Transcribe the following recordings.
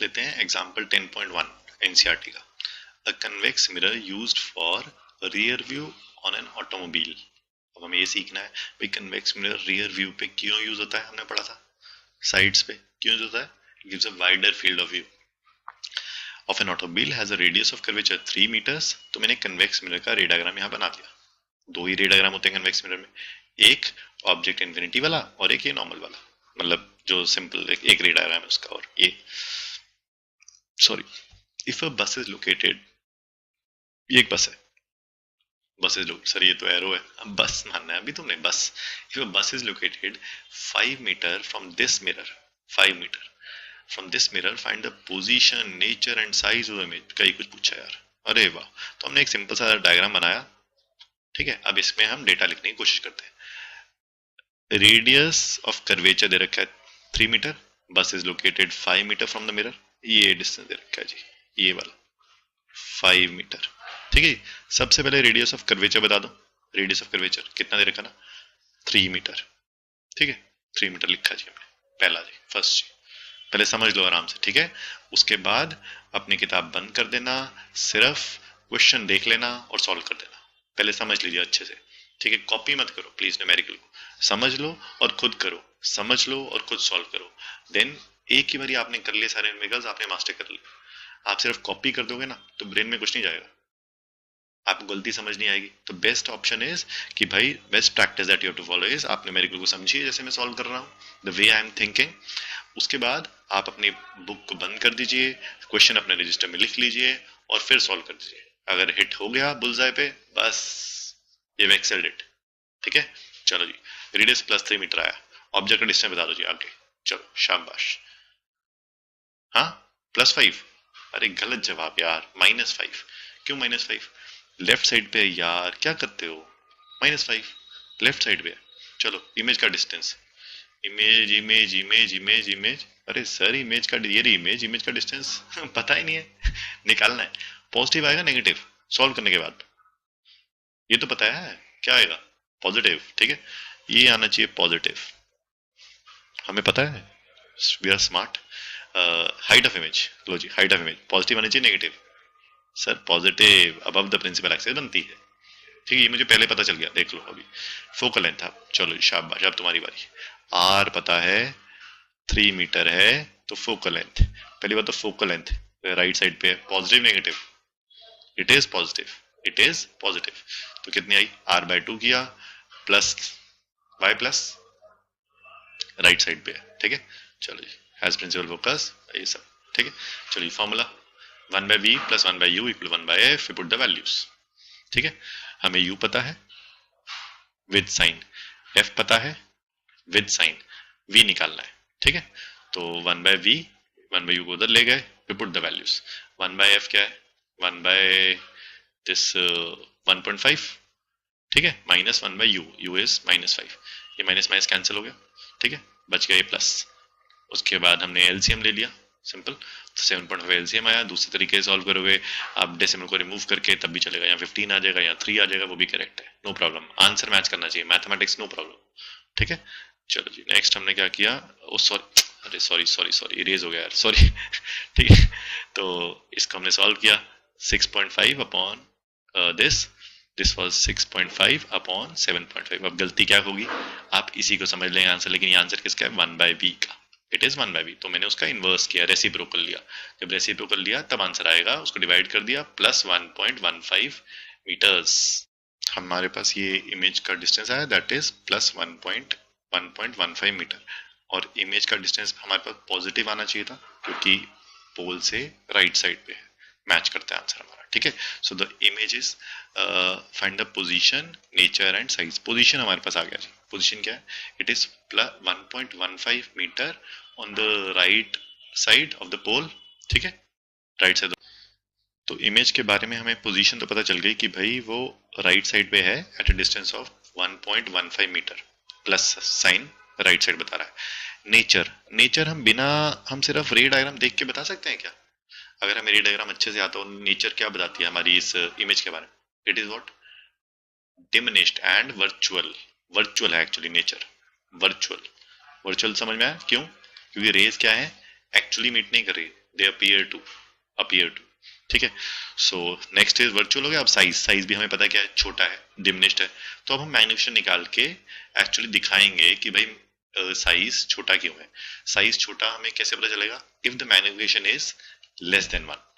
लेते हैं example 10.1 NCERT का। अ convex mirror used for rear view on an automobile. अब हमें ये सीखना है भाई कन्वेक्स मिरर रियर व्यू पे क्यों यूज होता है, हमने पढ़ा था साइड्स पे क्यों यूज होता है, gives a wider field of view of an automobile has a radius of curvature 3 metres. तो मैंने कन्वेक्स मिरर का रे डायग्राम यहाँ बना दिया। दो ही रे डायग्राम होते हैं कन्वेक्स मिरर में, एक ऑब्जेक्ट इन्फिनिटी वाला और एक ये नॉर्मल वाला, मतलब जो सिंपल एक रे डायग्राम है उसका। और ये sorry, if a bus is located, ये एक बस है, बस इज लोकेटेड, सर ये तो एरो है, अब बस मानना है अभी तुमने बस। If a bus is located 5 metre from this mirror, 5 metre from this mirror find the position nature and size of the image. कहीं कुछ पूछा यार, अरे वाह। तो हमने एक सिंपल सा डायग्राम बनाया, ठीक है। अब इसमें हम डेटा लिखने की कोशिश करते हैं। रेडियस ऑफ कर्वेचर दे रखा है 3 metre, bus is located 5 metre from the mirror, ये डिस्टेंस दे रखा है जी, ये वाला 5 मीटर, ठीक है। सबसे पहले रेडियस ऑफ कर्वेचर बता दो, रेडियस ऑफ कर्वेचर कितना दे रखा ना, 3 मीटर, ठीक है। 3 मीटर लिखा जी हमने, पहला जी, फर्स्ट जी, पहले समझ लो आराम से, ठीक है। उसके बाद अपनी किताब बंद कर देना, सिर्फ क्वेश्चन देख लेना और सॉल्व कर देना। पहले समझ लीजिए अच्छे से, ठीक है। कॉपी मत करो प्लीज, न्यूमेरिकल को समझ लो और खुद करो, समझ लो और खुद सॉल्व करो। देन एक ही बारी आपने कर लिए सारे न्यूमेरिकल्स, आपने मास्टर कर लिया। आप सिर्फ कॉपी कर दोगे ना तो ब्रेन में कुछ नहीं जाएगा, आपको गलती समझ नहीं आएगी। तो बेस्ट ऑप्शन इज कि भाई best practice that you have to follow is आप न्यूमेरिकल को समझिए जैसे मैं सॉल्व कर रहा हूँ, the way I am thinking. उसके बाद आप अपनी बुक को बंद कर दीजिए, क्वेश्चन अपने रजिस्टर में लिख लीजिए और फिर सॉल्व कर दीजिए। अगर हिट हो गया बुलजाय पे, बस ये एक्सेल्ड इट, ठीक है। चलो जी, रेडियस प्लस 3 मीटर आया, ऑब्जेक्ट का डिस्टेंस बता दो जी आगे। चलो शाबाश, हाँ +5, अरे गलत जवाब यार, -5। क्यों -5? लेफ्ट साइड पे यार, क्या करते हो, -5 लेफ्ट साइड पे। चलो इमेज का distance, image image image image image, अरे सर इमेज का, ये रही इमेज, इमेज का डिस्टेंस पता ही नहीं है निकालना है। पॉजिटिव आएगा नेगेटिव सॉल्व करने के बाद, ये तो पता है क्या आएगा, पॉजिटिव, ठीक है। ये आना चाहिए पॉजिटिव, हमें पता है, we are smart. Height of image, लो जी हाइट ऑफ इमेज पॉजिटिव आनी चाहिए negative, sir positive above the principal axis बनती है, ठीक है। ये मुझे पहले पता चल गया, देख लो अभी। फोकल लेंथ आप, चलो जी शाबाश, अब तुम्हारी बारी। आर पता है 3 मीटर है, तो फोकल लेंथ, पहली बात तो फोकल लेंथ राइट साइड पे है, positive negative, it is positive, it is positive. तो कितनी आई, r/2 किया plus y plus right side पे है, ठीक है। चलो जी, हैज प्रिंसिपल फोकस, ये सब ठीक है। चलिए formula 1/v plus 1/u equal 1/f, put the values, ठीक है। हमें u पता है विद साइन, f पता है विद साइन, v निकालना है, ठीक है। तो 1/v 1/u को उधर ले गए, फिर पुट द वैल्यूज। 1/f क्या है, 1/1.5, ठीक है, -1/u, u इज -5, ये माइनस माइनस कैंसिल हो गया, ठीक है, बच गया ये प्लस। उसके बाद हमने एलसीएम ले लिया, सिंपल, तो 7.5 एलसीएम आया। दूसरे तरीके से सॉल्व करोगे आप डेसिमल को रिमूव करके तब भी चलेगा, या 15 आ जाएगा या 3 आ जाएगा, वो भी करेक्ट है, नो प्रॉब्लम। आंसर मैच करना चाहिए, मैथमेटिक्स नो प्रॉब्लम, ठीक है। चलो जी नेक्स्ट हमने क्या किया, ओ सॉरी, अरे सॉरी सॉरी सॉरी इरेज हो गया यार, सॉरी ठीक है। तो इसको हमने सॉल्व किया 6.5 upon this, this was 6.5 upon 7.5। अब गलती क्या होगी, आप इसी को समझ लेंगे आंसर, लेकिन ये आंसर किसका है, 1/b का, इट इज 1/b। तो मैंने उसका इनवर्स किया, रेसिप्रोकल लिया। जब रेसिप्रोकल लिया तब आंसर आएगा, उसको डिवाइड कर दिया, प्लस 1.15 मीटर्स। हमारे पास ये इमेज का डिस्टेंस आया, दैट इज प्लस 1.15 मीटर। और इमेज का डिस्टेंस हमारे पास पॉजिटिव आना चाहिए था, क्योंकि पोल से राइट साइड पे है, मैच करता है आंसर हमारा, ठीक है। So the image is find the position nature and size. Position हमारे पास आ गया जी, पोजीशन क्या है, it is 1.15 metre on the right side of the pole, ठीक है, राइट साइड। तो इमेज के बारे में हमें पोजीशन तो पता चल गई कि भाई वो राइट साइड पे है at a distance of 1.15 metre, plus sign right side बता रहा है। नेचर, नेचर हम सिर्फ रे डायग्राम देख के बता सकते हैं क्या, अगर हमें रे डायग्राम अच्छे से आता हो, नेचर क्या बताती है हमारी इस इमेज के बारे में, it is what, diminished and virtual, virtual है एक्चुअली नेचर, वर्चुअल, वर्चुअल समझ में आया क्यों, क्योंकि रेज क्या है, एक्चुअली मीट नहीं कर रही, दे अपीयर टू। ठीक है, सो नेक्स्ट इज वर्चुअल हो गया। अब साइज, साइज भी हमें पता है क्या है, छोटा है, डिमिनिश्ड है। तो अब हम मैग्निफिकेशन निकाल के एक्चुअली दिखाएंगे कि भाई साइज छोटा क्यों है। साइज छोटा हमें कैसे पता चलेगा? If the magnification is less than 1,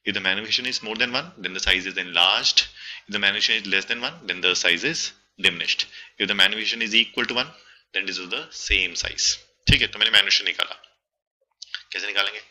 if the magnification is more than 1 then the size is enlarged, if the magnification is less than 1 then the size is diminished, if the magnification is equal to 1 then it is the same size। ठीक है, तो मैंने magnification निकाला, कैसे निकालेंगे?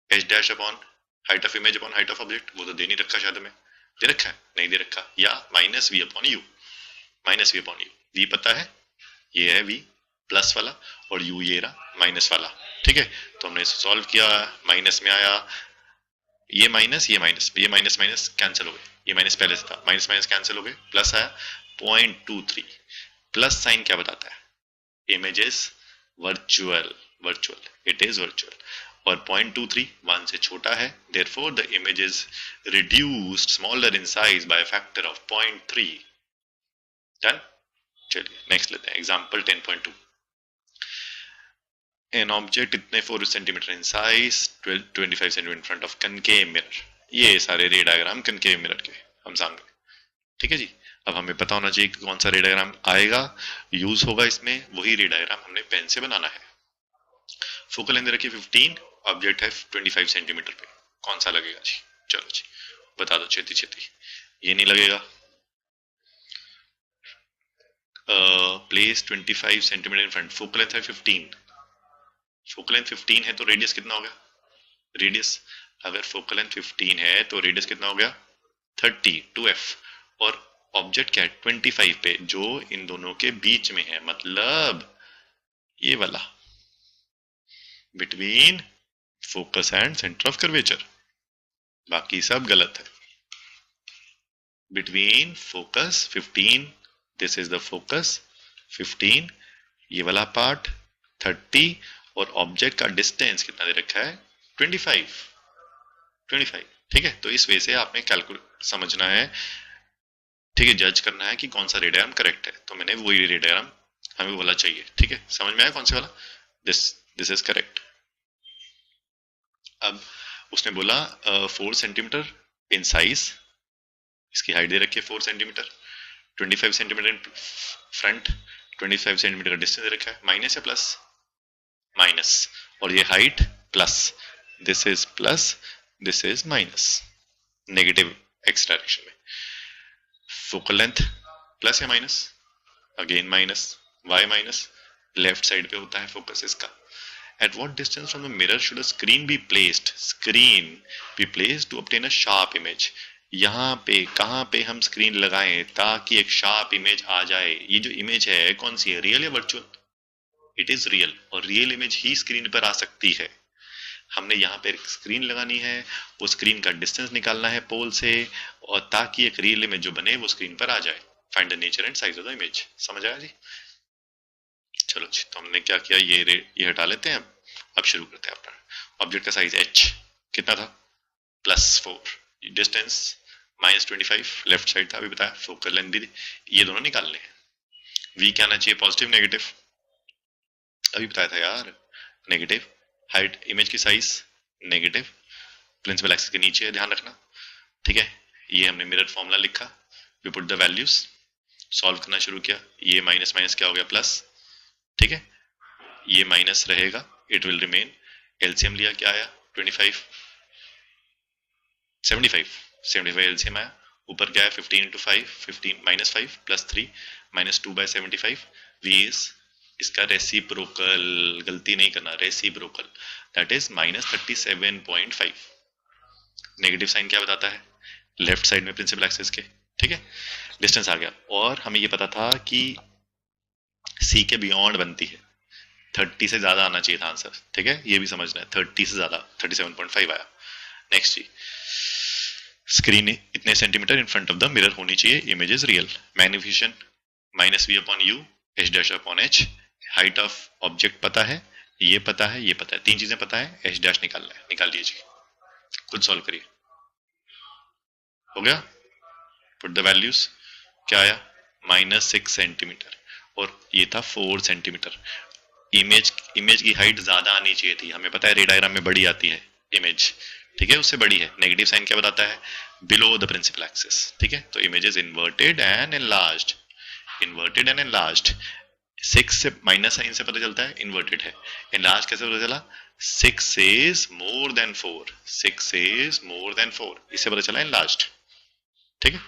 h dash upon height of image upon height of object, वो तो दे नहीं रखा, शायद में दे रखा है, नहीं दे रखा, या minus v upon u, minus v upon u. V पता है, ये है वी प्लस वाला, और यू ये रहा माइनस वाला। ठीक है, तो हमने इसे सॉल्व किया, माइनस में आया, ये माइनस ये माइनस, ये माइनस माइनस कैंसिल हो गए, ये माइनस पहले से था, माइनस माइनस कैंसिल हो गए, प्लस आया 0.23। प्लस साइन क्या बताता है? Image is virtual, virtual, it is virtual. और 0.23 1 से छोटा है, therefore the image is reduced smaller in size by a factor of 0.3। Done. चलिए नेक्स्ट लेते हैं, एग्जांपल 10.2। एन ऑब्जेक्ट इतने 4 centimetre in size, 25 centimetre in front of concave mirror. ये सारे रे डायग्राम कनकेव मिरर के हम सामने। ठीक है जी, अब हमें पता होना चाहिए कि कौन सा रे डायग्राम आएगा, यूज होगा इसमें, वही रे डायग्राम हमने पेन से बनाना है। फोकल लेंथ रखिए 15, ऑब्जेक्ट है 25 सेंटीमीटर पे, कौन सा लगेगा जी? चलो जी बता दो छेती छेती। ये नहीं लगेगा। Place 25 centimetre in front, focal length है 15, फोकल लेंथ 15 है तो रेडियस कितना हो गया? रेडियस अगर फोकल लेंथ 15 है तो रेडियस कितना हो गया? 30, 2f। और ऑब्जेक्ट क्या है? 25 पे, जो इन दोनों के बीच में है, मतलब ये वाला, between focus and centre of curvature. बाकी सब गलत है। Between focus 15, this is the focus 15, ये वाला पार्ट 30, और ऑब्जेक्ट का डिस्टेंस कितना दे रखा है? 25, 25। ठीक है, तो इस वे से आपने कैलकुलेट समझना है, ठीक है, जज करना है कि कौन सा रे डायग्राम करेक्ट है। तो मैंने वही रे डायग्राम हमें बोला चाहिए। ठीक है, समझ में आया कौन से वाला? This is correct. अब उसने बोला 4 सेंटीमीटर इन साइज, इसकी हाइट दे रखी है 4 centimetre, 25 centimetre in front, 25 centimetre का डिस्टेंस दे रखा है, माइनस या प्लस? माइनस। और ये height plus, this is plus, this is minus, negative x direction में। फोकल लेंथ प्लस या minus? Again minus, y minus, left side पे होता है फोकस इसका। At what distance from the mirror should a screen be placed? Screen be placed to obtain a sharp image. यहाँ पे कहाँ पे हम स्क्रीन लगाएं ताकि एक शार्प इमेज आ जाए? ये जो इमेज है कौन सी है, रियल या वर्चुअल? इट इज रियल, और रियल इमेज ही स्क्रीन पर आ सकती है। हमने यहाँ पे स्क्रीन लगानी है, वो स्क्रीन का डिस्टेंस निकालना है पोल से, और ताकि एक रियल इमेज जो बने वो स्क्रीन पर आ जाए। Find the nature and size of the image. समझ आया जी? चलो जी, तो हमने क्या किया, ये हटा लेते हैं। अब शुरू करते हैं अपना। ऑब्जेक्ट का साइज h कितना था? +4, डिस्टेंस -25, लेफ्ट साइड था अभी बताया, फोकल लेंथ भी, ये दोनों निकालने हैं। v क्या आना चाहिए, पॉजिटिव नेगेटिव? अभी बताया था यार, नेगेटिव। हाइट इमेज की साइज नेगेटिव, प्रिंसिपल एक्सिस के नीचे है, ध्यान रखना। ठीक है, ये हमने मिरर फॉर्मूला लिखा, we put the values, solve करना शुरू किया, ये माइनस माइनस क्या हो गया, प्लस। ठीक है, ये माइनस रहेगा, इट विल रिमेन। एलसीएम लिया, क्या आया? 25, 75 एलसीएम आया। ऊपर क्या है? 15 इंटू 5, 15 -5 +3 -2/75। वी इज इसका रेसिप्रोकल, गलती नहीं करना, reciprocal, that is -37.5। Negative sign क्या बताता है? लेफ्ट साइड में प्रिंसिपल एक्सिस के। ठीक है, डिस्टेंस आ गया, और हमें ये पता था कि सी के बियॉन्ड बनती है, 30 से ज्यादा आना चाहिए था आंसर। ठीक है, ये भी समझना है, 30 से ज्यादा, 37.5 आया। नेक्स्ट जी, स्क्रीन इतने centimetre in front of the mirror होनी चाहिए, image is real. Magnification -v upon u, h dash upon h। Height of object पता है, ये पता है, ये पता है, तीन चीजें पता है, h डैश निकालना है, निकाल लीजिए, खुद सॉल्व करिए। हो गया, पुट द वैल्यूज, क्या आया? -6 सेंटीमीटर, और ये था 4 सेंटीमीटर। इमेज इमेज की हाइट ज्यादा आनी चाहिए थी, हमें पता है रे डायग्राम में बड़ी आती है इमेज, ठीक है, उससे बड़ी है। नेगेटिव साइन क्या बताता है, बिलो द प्रिंसिपल एक्सिस, ठीक है। तो image is inverted and enlarged, inverted and enlarged. 6 से माइनस साइन से पता चलता है इन्वर्टेड है। एनलार्ज कैसे पता चला, 6 is more than 4, 6 is more than 4, इससे पता चला एनलार्ज्ड, ठीक है।